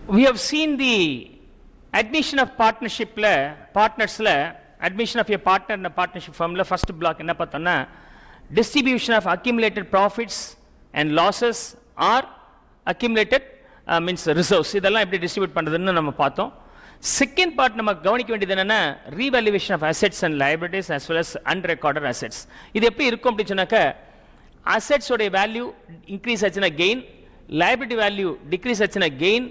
we have seen the admission of partners admission of a partner in a partnership firm first block என்ன பார்த்தோம்னா distribution of accumulated profits and losses or accumulated means reserves இதெல்லாம் எப்படி distribute பண்றதுன்னு நம்ம பார்த்தோம். Second part நம்ம கவனிக்க வேண்டியது என்னன்னா revaluation of assets and liabilities as well as unrecorded assets. இது எப்படி இருக்கும் அப்படி சொன்னாக்க அசெட்ஸ் உடைய வேல்யூ இன்க்ரீஸ் ஆச்சுன்னா கெயின், லைபிலிட்டி வேல்யூ டிக்ரீஸ் ஆச்சுன்னா கெயின்,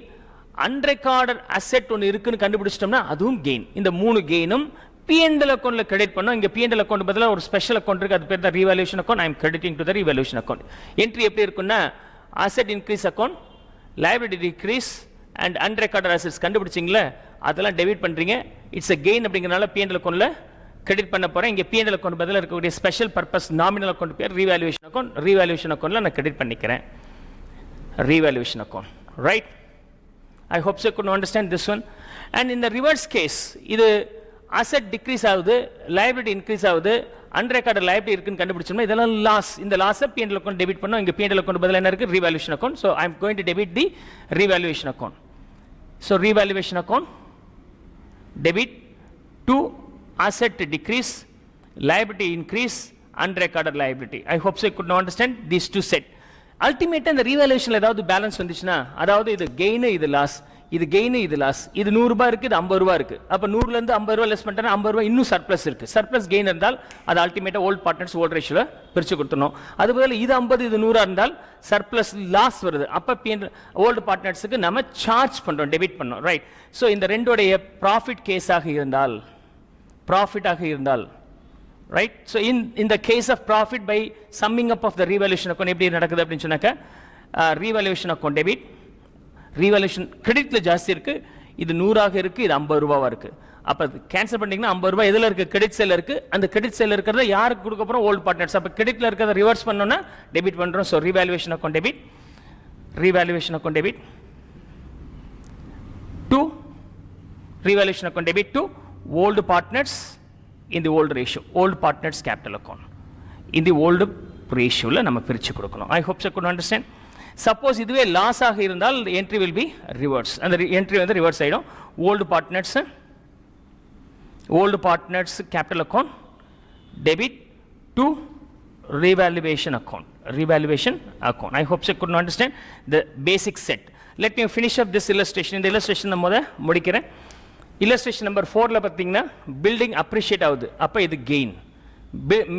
அன்ரெக்கார்டட் அசெட் ஒன்று இருக்குன்னு கண்டுபிடிச்சிட்டோம்னா அதுவும் கெயின். இந்த மூணு கெயினும் P&L அக்கௌண்ட்ல கிரெடிட் பண்ணோம். இங்க P&L அக்கௌண்ட் பதிலா ஒரு ஸ்பெஷல் அக்கௌண்ட் இருக்கு, அது பேர் தான் revaluation account. I am crediting to the revaluation account. Entry எப்படி இருக்குன்னா asset increase account, liability decrease and unrecorded assets கண்டுபிடிச்சிங்களா அதெல்லாம் டெபிட் பண்றீங்க. இட்ஸ் a கெயின் அப்படிங்கறனால P&L அக்கௌண்ட்ல கிரெடிட் பண்ண போறேன். இங்க P&L அக்கௌண்ட் பதிலா இருக்கக்கூடிய ஸ்பெஷல் பர்பஸ் நாமினல் அக்கௌண்ட் பேர் ரீவேல்யூவேஷன் அக்கௌண்ட். ரீவேல்யூவேஷன் அக்கௌண்ட்ல நான் கிரெடிட் பண்ணிக்கிறேன் revaluation account. Right? I hope so you could understand this one. And in the reverse case, இது asset decrease ஆகுது, liability increase ஆகுது, unrecorded liability இருக்குன்னு கண்டுபிடிச்சோம்னா இதெல்லாம் லாஸ். இந்த லாஸை P&L அக்கௌண்ட் டெபிட் பண்ணோம். இங்க P&L அக்கௌண்ட் பதிலா என்ன இருக்கு? Revaluation account. So I am going to debit the revaluation account. So revaluation account debit to asset decrease, liability increase, unrecorded liability. I hope so you could understand these two set. அல்டிமேட்டா இந்த ரீவேல்யூவேஷன்ல ஏதாவது balance வந்துச்சுன்னா அதாவது இது gain இது loss, இது gain இது loss, இது 100 ரூபாய் இருக்கு, இது 50 ரூபாய் இருக்கு. அப்ப 100ல இருந்து 50 ரூபாய் லெஸ் பண்ணிட்டா 50 ரூபாய் இன்னும் சர்ப்ளஸ் இருக்கு. சர்ப்ளஸ் கெயின் இருந்தால் அது அல்டிமேட்டா ஓல்ட் பார்ட்னர்ஸ் ஓல்ட் ரேஷியோல பிரிச்சு கொடுத்தணும். அதுபோல இது 50 இது 100 இருந்தால் சர்ப்ளஸ் லாஸ் வருது. அப்ப ஓல்ட் பார்ட்னர்ஸ்க்கு நம்ம சார்ஜ் பண்றோம், டெபிட் பண்றோம். ரைட்? சோ இந்த ரெண்டோடைய ப்ராஃபிட் கேஸாக இருந்தால் right? So in the case of profit by summing up of the revaluation account எப்படி நடக்குது அப்படினு சொன்னாக்க revaluation account debit, revaluation creditல ஜாஸ்தி இருக்கு, இது 100 ஆக இருக்கு, இது 50 ரூபாயா இருக்கு. அப்ப கேன்சல் பண்ணீங்கன்னா 50 ரூபாய் எதுல இருக்கு? கிரெடிட் சைடுல இருக்கு. அந்த கிரெடிட் சைடுல இருக்கிறத யாருக்கு கொடுக்க போறோம்? Old partners. அப்ப கிரெடிட்ல இருக்கிறத ரிவர்ஸ் பண்ணனும்னா டெபிட் பண்றோம். So revaluation account debit to revaluation account debit to old partners in the old ratio, old partners capital account in the old ratio la நம்ம பிரிச்சு கொடுக்கணும். I hope you could understand. Suppose இதுவே loss ஆக இருந்தால் the entry will be reverse. அந்த entry வந்து reverse ஆயிடும். old partners capital account debit to revaluation account. I hope you could understand the basic set. Let me finish up this illustration. இந்த illustration நான் முத முடிக்கிறேன். illustration number 4ல பாத்தீங்கன்னா building appreciate ஆகுது, அப்ப இது கெயின்.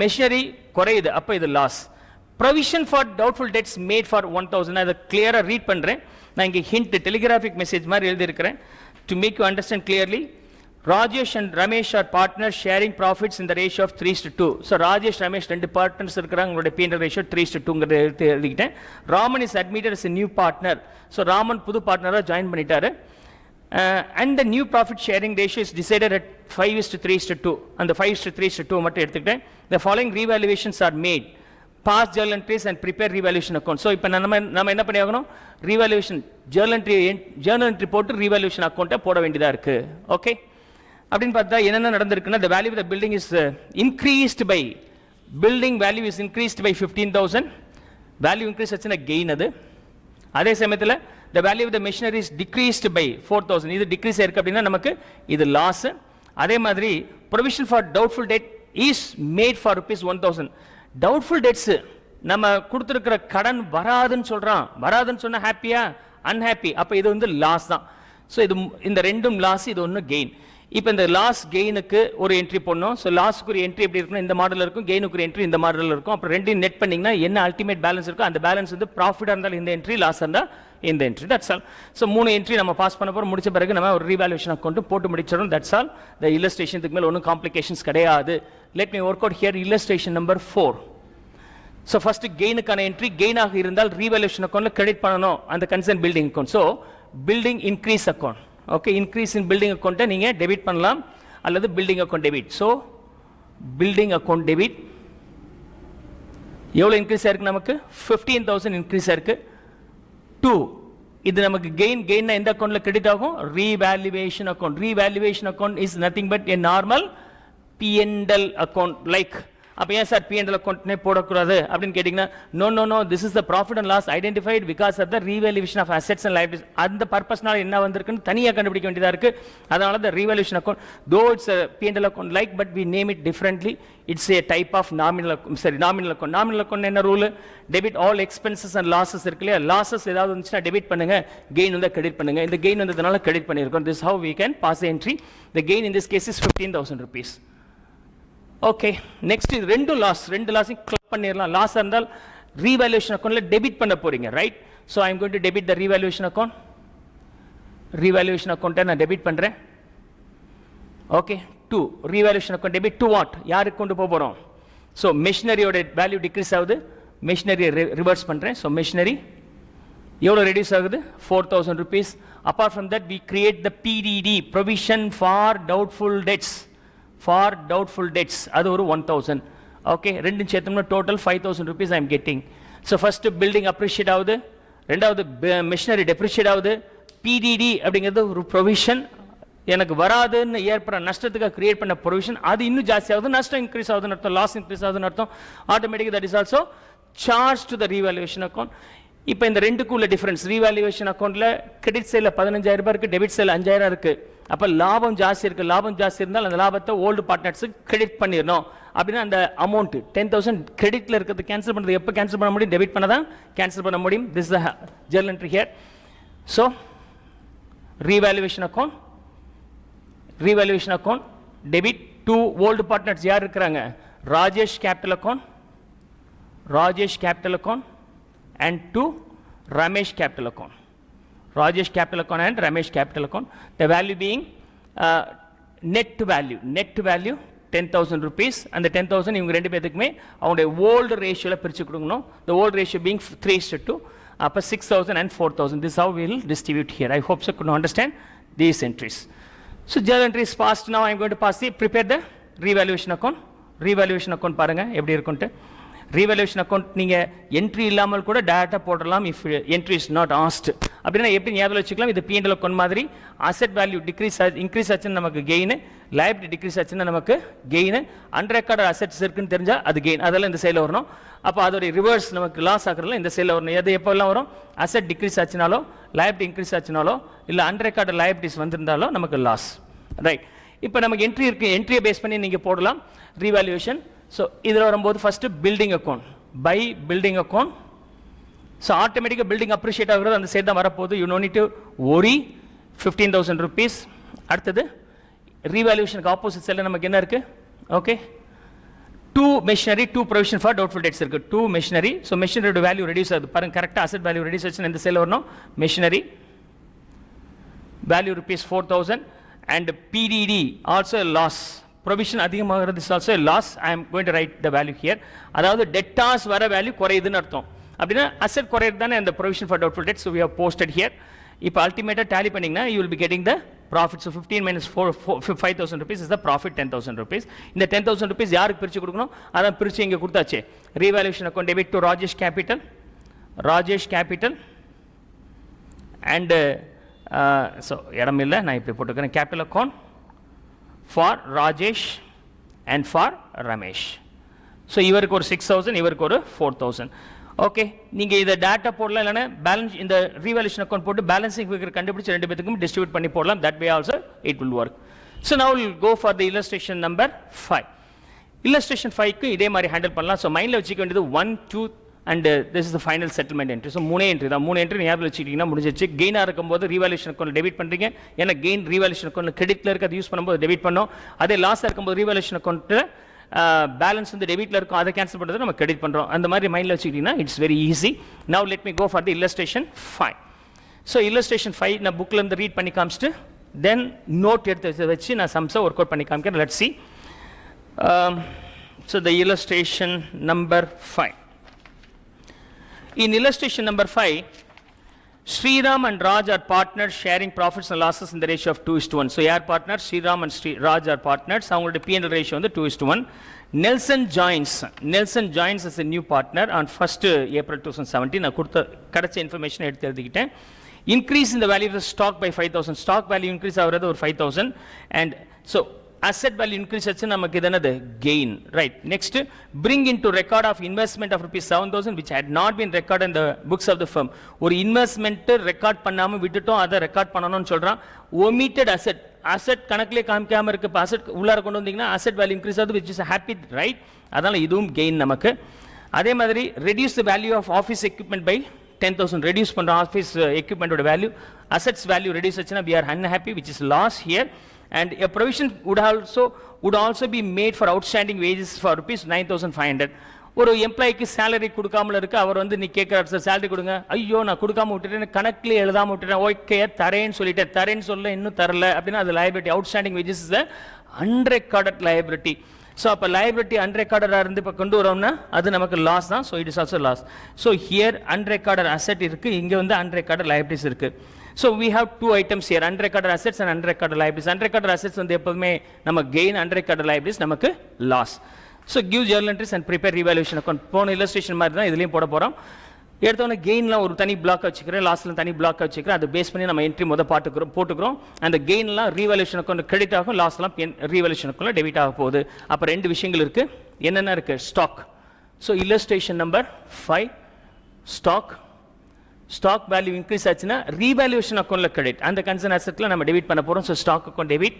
மெஷினரி குறையுது, அப்ப இது loss. Provision for doubtful debts made for 1000. அதை கிளியரா ரீட் பண்றேன். நான் இங்க ஹிண்ட் டெலிகிராஃபிக் மெசேஜ் மாதிரி எழுதி இருக்கிறேன் to make you understand clearly. Rajesh and Ramesh are partners sharing profits in the ratio of 3:2. So Rajesh Ramesh ரெண்டு பார்ட்னர்ஸ் இருக்கிறாங்க, உங்களுடைய P&L ரேஷியோ 3:2ங்கிறத எழுதிக்கிட்டேன். Raman is admitted as a new partner. So Raman புது பார்ட்னரா ஜாயின் பண்ணிட்டாரு. And the new profit sharing ratio is decided at 5:3:2. and the 5:3:2 மட்டும் எடுத்துக்கிட்டேன். The following revaluations are made. Pass journal entries and prepare revaluation account. So இப்போ நம்ம என்ன பண்ணி ஆகணும்? revaluation journal entry போட்டு revaluation account போட வேண்டியதா இருக்கு. ஓகே? அப்படினு பார்த்தா என்னென்ன நடந்திருக்குன்னா the value of the building is increased by 15,000. value increase ஆச்சுன்னா gain அது. அதே சமயத்துல the value of the machinery is decreased by 4,000. இது டிக்ரீஸ் ஆயிருக்கு அப்படின்னா நமக்கு இது லாஸ். அதே மாதிரி provision for doubtful debt is made for ₹1,000. doubtful debts நம்ம கொடுத்திருக்கிற கடன் வராதுன்னு சொன்னா ஹாப்பியா அன்ஹாப்பி, அப்ப இது வந்து லாஸ் தான். சோ இது இந்த ரெண்டும் லாஸ், இது ஒன்னு கெயின். இப்போ இந்த லாஸ் கெயினுக்கு ஒரு என்ட்ரி போடணும். ஸோ லாஸ்க்கு ஒரு என்ட்ரி எப்படி இருக்குன்னா இந்த மாடலில் இருக்கும், கெயினுக்கு ஒரு என்ட்ரி இந்த மாடலில் இருக்கும். அப்புறம் ரெண்டையும் நெட் பண்ணிங்கன்னா என்ன அல்டிமேட் பேலன்ஸ் இருக்கோ அந்த பேலன்ஸ் வந்து ப்ராஃபிட்டாக இருந்தால் இந்த என்ட்ரி, லாஸ் இருந்தால் இந்த entry. That's all. So 3 entry நம்ம பாஸ் பண்ண போகிறோம். முடிச்ச பிறகு நம்ம ஒரு ரீவேல்யூவேஷன் அக்கௌண்ட் போட்டு முடிச்சிடும். That's all. இந்த இல்லஸ்ட்ரேஷனுக்கு மேலே ஒன்றும் காம்ப்ளிகேஷன்ஸ் கிடையாது. Let me work out here illustration number 4. So first கெயினுக்கான என்ட்ரி, கெயினாக இருந்தால் ரீவேல்யூவேஷன் அக்கௌண்ட்டில் கிரெடிட் பண்ணணும் அந்த concern building account. So building increase account. Okay, increase in building அக்கௌண்ட்டை நீங்கள் டெபிட் பண்ணலாம் அல்லது building account debit. So building account debit எவ்வளோ இன்க்ரீஸ் ஆயிருக்கு? நமக்கு 15,000 இன்க்ரீஸ் ஆயிருக்கு. 2 இது நமக்கு கெயின் எந்த அக்கௌண்ட்ல கிரெடிட் ஆகும்? Revaluation account. Revaluation account is nothing but a normal P&L account like அப்போ ஏன் சார் P&L அக்கௌண்ட்னே போடக்கூடாது அப்படின்னு கேட்டிங்கன்னா no this is the profit and loss identified because of the revaluation of assets and liabilities. அந்த பர்பஸ்னால என்ன வந்திருக்குன்னு தனியாக கண்டுபிடிக்க வேண்டியதாக இருக்குது. அதனால the revaluation account though it's P&L account like but we name it differently. It's a type of nominal account. Nominal account என்ன rule? Debit all expenses and losses இருக்கு இல்லையா, லாசஸ் ஏதாவது வந்துச்சுன்னா டெபிட் பண்ணுங்க, கெயின் வந்து கிரெடிட் பண்ணுங்க. இந்த gain வந்ததுனால கிரெடிட் பண்ணியிருக்கோம். This how we can pass entry. The gain in this case is 15,000 rupees. Okay, next இது ரெண்டு லாஸையும் கிளப் பண்ணிடலாம். லாஸ் இருந்தால் ரீவேல்யூஷன் அக்கௌண்ட்ல டெபிட் பண்ண போறீங்க, right? So I am going to debit the revaluation account. ரீவேல்யூஷன் அக்கௌண்ட்டை நான் டெபிட் பண்றேன். Okay, to revaluation account debit to what? யாருக்கு கொண்டு போக போறோம்? ஸோ மெஷினரியோட வேல்யூ டிக்ரீஸ் ஆகுது, மெஷினரியை ரிவர்ஸ் பண்றேன். ஸோ மெஷினரி எவ்வளோ ரெடியூஸ் ஆகுது? 4,000 rupees. Apart from that, we create the PDD, provision for doubtful debts. For doubtful debts, அது ஒரு 1,000. ஓகே, ரெண்டும் சேர்த்தோம்னா total 5,000 rupees I am getting. So first building appreciate ஆகுது, ரெண்டாவது மிஷினரி டெப்ரிஷியேட் ஆகுது. PDD அப்படிங்கிறது ஒரு ப்ரொவிஷன், எனக்கு வராதுன்னு ஏற்படுற நஷ்டத்துக்காக கிரியேட் பண்ண ப்ரொவிஷன். அது இன்னும் ஜாஸ்தி ஆகுது, நஷ்டம் இன்க்ரீஸ் ஆகுதுன்னு அர்த்தம், லாஸ் இன்க்ரீஸ் ஆகுதுன்னு அர்த்தம். Automatic that is also charge to the revaluation account. இப்போ இந்த ரெண்டுக்குள்ள டிஃபரன்ஸ், ரீவேல்யூவேஷன் அக்கௌண்ட்ல கிரெடிட் சைடில் 15,000 ரூபாய் இருக்கு, டெபிட் சைடில் 5,000 இருக்கு. அப்போ லாபம் ஜாஸ்தி இருக்கு. லாபம் ஜாஸ்தி இருந்தால் அந்த லாபத்தை ஓல்டு பார்ட்னர்ஸுக்கு கிரெடிட் பண்ணிடணும். அப்படின்னா அந்த அமௌண்ட் 10,000 கிரெடிட்ல இருக்கிறது கேன்சல் பண்ணுறது எப்போ கேன்சல் பண்ண முடியும்? டெபிட் பண்ண தான் கேன்சல் பண்ண முடியும். This the journal entry here. So revaluation account debit to old partners யார் இருக்கிறாங்க? Rajesh capital account and to Ramesh capital account. Rajesh capital account and Ramesh capital account. The value being net value 10,000 rupees. And the 10,000 இவங்க ரெண்டு பேத்துக்குமே அவங்களுடைய old ரேஷியோல பிரிச்சு கொடுக்கணும். The old ratio being 3:2. அப்போ 6,000 and 4,000. This is how we will distribute here. I hope so could understand these entries. So journal entry is passed. Now I am going to prepare the revaluation account. Revaluation account பாருங்க எப்படி இருக்குன்ட்டு. Revaluation account நீங்கள் entry இல்லாமல் கூட டேரெக்டாக போடலாம் if entry is not asked. அப்படின்னா எப்படி ஞாபகம் வச்சுக்கலாம்? இது P&L அக்கௌண்ட் மாதிரி அசெட் வேல்யூ இன்க்ரீஸ் ஆச்சுன்னா நமக்கு கெயின், லைபிலிட்டி டிக்ரீஸ் ஆச்சுன்னா நமக்கு கெயின், அன்ரெக்கார்டட் அசெட்ஸ் இருக்குன்னு தெரிஞ்சால் அது கெயின், அதெல்லாம் இந்த சைடில் வரணும். அப்போ அதோடைய ரிவர்ஸ் நமக்கு லாஸ் ஆகிறதுல இந்த சைடில் வரணும். எது எப்போல்லாம் வரும்? அசெட் டிக்ரீஸ் ஆச்சுனாலோ, லைபிலிட்டி இன்க்ரீஸ் ஆச்சுனாலோ, இல்லை அன்ரெக்கார்டட் லைபிலிட்டிஸ் வந்திருந்தாலோ நமக்கு லாஸ், ரைட்? இப்போ நமக்கு என்ட்ரி இருக்கு, என்ட்ரியை பேஸ் பண்ணி நீங்கள் போடலாம் ரீவேல்யூஷன். ஸோ இதில் வரும்போது first building account, by building account. So ஆட்டோமேட்டிக்காக பில்டிங் அப்ரிஷியேட் ஆகுறது அந்த சைடு தான் வரப்போகுது. You no need to worry 15,000 rupees. அடுத்தது ரீவேல்யூஷனுக்கு ஆப்போசிட் சைடில் நமக்கு என்ன இருக்கு? Okay, to machinery, to provision for doubtful debts இருக்கு. To machinery. ஸோ மெஷினரியோட வேல்யூ ரெடியூஸ் ஆகுது பாருங்க, கரெக்டாக அசெட் வேல்யூ ரெடியூஸ் ஆச்சுன்னா இந்த சைடில் வரணும். Machinery value ₹4,000 and PDD also a loss. Provision அதிகமாகிறது is also a loss. I am going to write the value here. அதாவது debtors வர வேல்யூ குறையுதுன்னு அர்த்தம். அப்படின்னா அசெட் குறையுது தானே அந்த provision for doubtful debts. So we have posted here. இப்போ அல்டிமேட்டாக டேலி பண்ணிங்கன்னா you will be getting the profit. So 15 minus 5,000 rupees is the profit 10,000 rupees. இந்த 10,000 rupees யாருக்கு பிரித்து கொடுக்கணும்? அதான் பிரித்து இங்கே கொடுத்தாச்சு. Revaluation account debit to Rajesh capital and so இடம் இல்லை, நான் இப்படி போட்டுக்கிறேன். Capital account for Rajesh and for Ramesh. So இவருக்கு ஒரு 6,000, இவருக்கு ஒரு 4,000. ஓகே, நீங்கள் இதை டேட்டா போடலாம், இல்லைன்னா பேலன்ஸ் இந்த ரீவேல்யூஷன் அக்கௌண்ட் போட்டு பேலன்சிங் ஃபிகர் கண்டுபிடிச்சு ரெண்டு பேத்துக்கும் டிஸ்ட்ரிபியூட் பண்ணி போடலாம். That way also it will work. So now will go for the illustration number 5. Illustration 5க்கு இதே மாதிரி ஹேண்டில் பண்ணலாம். ஸோ மைண்டில் வச்சுக்க வேண்டியது 1, 2 and this is the final settlement entry. So 3 entry தான். 3 entry ஞாபகம் வச்சுக்கிட்டீங்கன்னா முடிஞ்சிச்சு. கெயினாக இருக்கும்போது ரீவேல்யூஷன் அக்கௌண்ட் டெபிட் பண்ணுறீங்க, ஏன்னா கெயின் ரீவேல்யூஷன் அக்கௌண்ட் கிரெடிட்டில் இருக்க அது யூஸ் பண்ணும்போது டெபிட் பண்ணோம். அதே லாஸாக இருக்கும்போது ரீவேல்யூஷன் அக்கௌண்ட்டில் பேலன்ஸ் வந்து டெபிட்டில் இருக்கும், அதை கேன்சல் பண்ணுறது நம்ம கிரெடிட் பண்ணுறோம். அந்த மாதிரி மைண்டில் வச்சுக்கிட்டிங்கன்னா it's very easy. Now let me go for the illustration 5. So illustration 5 நான் புக்கில் இருந்து ரீட் பண்ணி காமிச்சிட்டு தென் நோட் எடுத்து வச்சு நான் சம்ஸை ஒர்க் அவுட் பண்ணி காமிக்கிறேன். Let's see. So the illustration number 5. In illustration number 5, Sriram and Raj are partners sharing profits and losses in the ratio of 2:1. So, yaar partners? Sriram and Raj are partners. அவங்களோட P&L ratio வந்து 2:1. Nelson joins as a new partner on 1st April 2017. நான் கொடுத்த கிடைச்ச information எடுத்து எழுதிக்கிட்டேன். Increase in the value of the stock by 5,000. Stock value increase ஆகிறது ஒரு 5,000. And so asset value increase ஆச்சு நமக்கு இது என்னது gain, right? Next, bring into record of investment of rupees 7,000 which had not been recorded in the books of the firm. ஒரு investment record பண்ணாம விட்டுட்டோம், அதை record பண்ணணும்னு சொல்றான். Omitted asset, asset கணக்கிலே காமிக்காம இருக்கு, இப்போ asset உள்ளார கொண்டு வந்தீங்கன்னா asset value increase ஆகுது, which is a happy, right? அதனால இதுவும் gain நமக்கு. அதே மாதிரி reduce the value of office equipment by 10,000, reduce பண்ற office equipment ஓட value, assets value reduce ஆச்சுன்னா we are unhappy, which is loss here. And a provision would also be made for outstanding wages for rupees 9,500. ஒரு எம்ப்ளாய்க்கு salary கொடுக்காமல இருக்கு, அவர் வந்து நீ கேட்கிறார் sir salary கொடுங்க, ஐயோ நான் கொடுக்காம விட்டுட்டேன், கணக்கில் எழுதாம விட்டுட்டேன், ஓகே தரேன்னு சொல்லிட்டேன், தரேன்னு சொல்ல இன்னும் தரல அப்படின்னா அது liability. Outstanding wages is a unrecorded liability. So அப்போ liability unrecorded இருந்து இப்போ கொண்டு வரோம்னா அது நமக்கு லாஸ் தான். So it is also loss. So here unrecorded asset இருக்கு, இங்கே வந்து unrecorded liabilities இருக்கு. So we have two items here, unrecorded assets and unrecorded liabilities. Unrecorded assets வந்து எப்பவுமே நம்ம gain, unrecorded liabilities நமக்கு loss. So give journal entries and prepare revaluation account. போன illustration மாதிரி தான் இதுலயும் போட போறோம். எடுத்தவொடனே கெயின்லாம் ஒரு தனி பிளாக் வச்சுக்கிறேன், லாஸ்ட்ல தனி பிளாக் வச்சுக்கிறேன், அதை பேஸ் பண்ணி நம்ம என்ட்ரி போட்டுக்கிறோம். அந்த கெயின்லாம் ரீவாலுவேஷன் அக்கௌண்ட் கிரெடிட் ஆகும், லாஸ்ட்லாம் ரீவாலுவேஷன் அக்கௌண்ட்ல டெபிட் ஆக போகுது. அப்போ ரெண்டு விஷயங்கள் இருக்கு, என்னென்ன இருக்கு? Stock. So illustration number 5, stock value increase ஆச்சுன்னா ரீவாலுவேஷன் அக்கௌண்ட்ல கிரெடிட், அந்த கன்சர்ன் அசெட்ல நம்ம டெபிட் பண்ண போறோம். So stock account debit,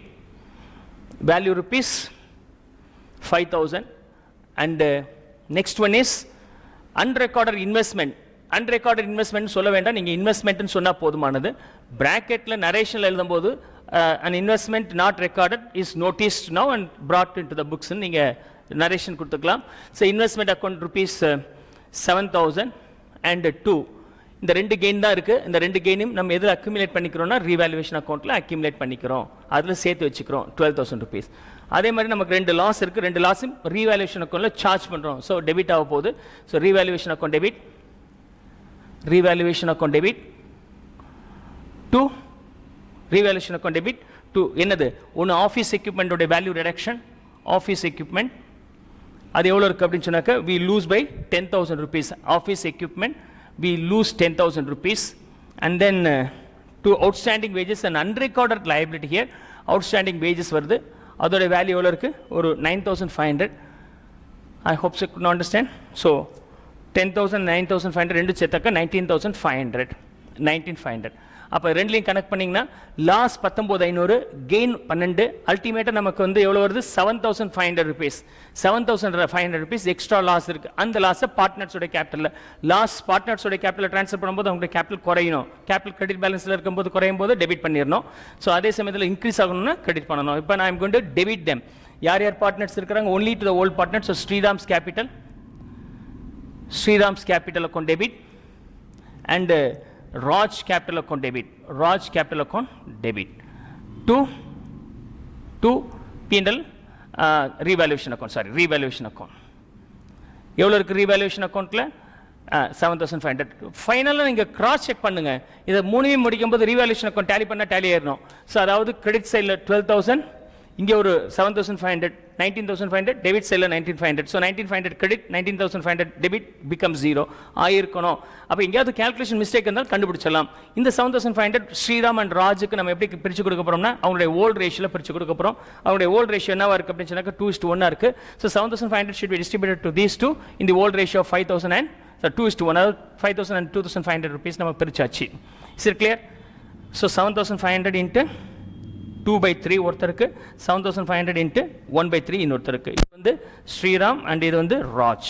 value rupees 5,000. And next one is unrecorded investment. Unrecorded investment சொல்ல வேண்டாம், நீங்க இன்வெஸ்ட்மெண்ட்னு சொன்னா போதுமானது. பிராக்கெட்ல நரேஷன்ல எழுதும்போது an investment not recorded is noticed now and brought into the books நீங்க நரேஷன் கொடுத்துக்கலாம். So investment account rupees 7,000 and 2. இந்த ரெண்டு கெயின் தான் இருக்கு. இந்த ரெண்டு கெயினும் நம்ம எதில் அக்யூமுலேட் பண்ணிக்கிறோம்னா ரீவாலுவேஷன் அக்கௌண்ட்ல அக்யூமுலேட் பண்ணிக்கிறோம், அதில் சேர்த்து வச்சுக்கிறோம் 12,000 rupees. அதே மாதிரி நமக்கு ரெண்டு லாஸ் இருக்கு, ரெண்டு லாஸும் ரீவாலுவேஷன் அக்கௌண்ட்ல சார்ஜ் பண்றோம். ஸோ டெபிட் ஆக போகுது. So revaluation account debit, revaluation account debit to revaluation account debit to என்னது? ஒன்று ஆஃபீஸ் எக்யூப்மெண்ட்டோட வேல்யூ ரிடக்ஷன், ஆஃபீஸ் எக்யூப்மெண்ட் அது எவ்வளோ இருக்கு அப்படின்னு சொன்னாக்க we lose by 10,000 rupees. Office equipment we lose 10,000 rupees. And then to outstanding wages and unrecorded liability here, outstanding wages வருது, அதோட வேல்யூ எவ்வளோ இருக்கு? ஒரு 9,500. I hope you could understand. So 10,000 9,500 ரெண்டு சேர்த்தாக்க 19,500. அப்போ ரெண்டுலையும் கனெக்ட் பண்ணிங்கன்னா லாஸ் 19,500, கெயின் 12, அல்டிமேட்டாக நமக்கு வந்து எவ்வளோ வருது? 7,500 rupees. 7,500 rupees எக்ஸ்ட்ரா லாஸ் இருக்கு. அந்த லாஸை பார்ட்னர்ஸோட கேபிட்டலில், லாஸ் பார்ட்னர்ஸோட கேபிட்டல் ட்ரான்ஸ்ஃபர் பண்ணும்போது அவங்களுடைய கேபிட்டல் குறையணும், கேபிட்டல் கிரெடிட் பேலன்ஸில் இருக்கும்போது குறையும் போது டெபிட் பண்ணிடணும். ஸோ அதே சமயத்தில் இன்க்ரீஸ் ஆகணும்னா கிரெடிட் பண்ணணும். இப்போ நான் going to debit them. யார் யார் பார்ட்னர்ஸ் இருக்கிறாங்க? Only to the old partners. So Sriram's capital account debit and Raj capital account debit to P&L revaluation account. எவ்வளோ இருக்கு ரீவாலுவேஷன் அக்கௌண்ட்ல? 7,500. ஃபைனலாக நீங்கள் கிராஸ் செக் பண்ணுங்க, இதை மூணையும் முடிக்கும் போது ரீவாலுவேஷன் அக்கௌண்ட் டேலி பண்ணால் டேலி ஆயிடணும். ஸோ அதாவது கிரெடிட் சைடில் 12,000, இங்கே ஒரு 7,500, 19,500, டெபிட் சைடில் 19,500. ஸோ 19,500 கிரெடிட், 19,500 டெபிட் பிகம் 0 ஆயிருக்கணும். அப்போ எங்கேயாவது கேல்குலேஷன் மிஸ்டேக் இருந்தால் கண்டுபிடிச்சலாம். இந்த 7,500 ஸ்ரீராம் அண்ட் ராஜுக்கு நம்ம எப்படி பிரித்து கொடுக்க போகிறோம்னா அவங்களுடைய ஓல்டு ரேஷியோவில் பிரித்து கொடுக்க போகிறோம். அவங்களுடைய ஓல்டு ரேஷியோ என்னவா இருக்குது அப்படின்னு சொன்னாக்க 2:1 இருக்கு. So 7,500 should be distributed to these two in the old ratio of 5,000 and 2:1, அதாவது 5,000 and 2,500 rupees நம்ம பிரிச்சாச்சு. Is it clear? So 7,500 into 2/3 ஒருத்தருக்கு, 7,500 into 1/3 இன்னொருத்தருக்கு. இது வந்து ஸ்ரீராம் அண்ட் இது வந்து ராஜ்.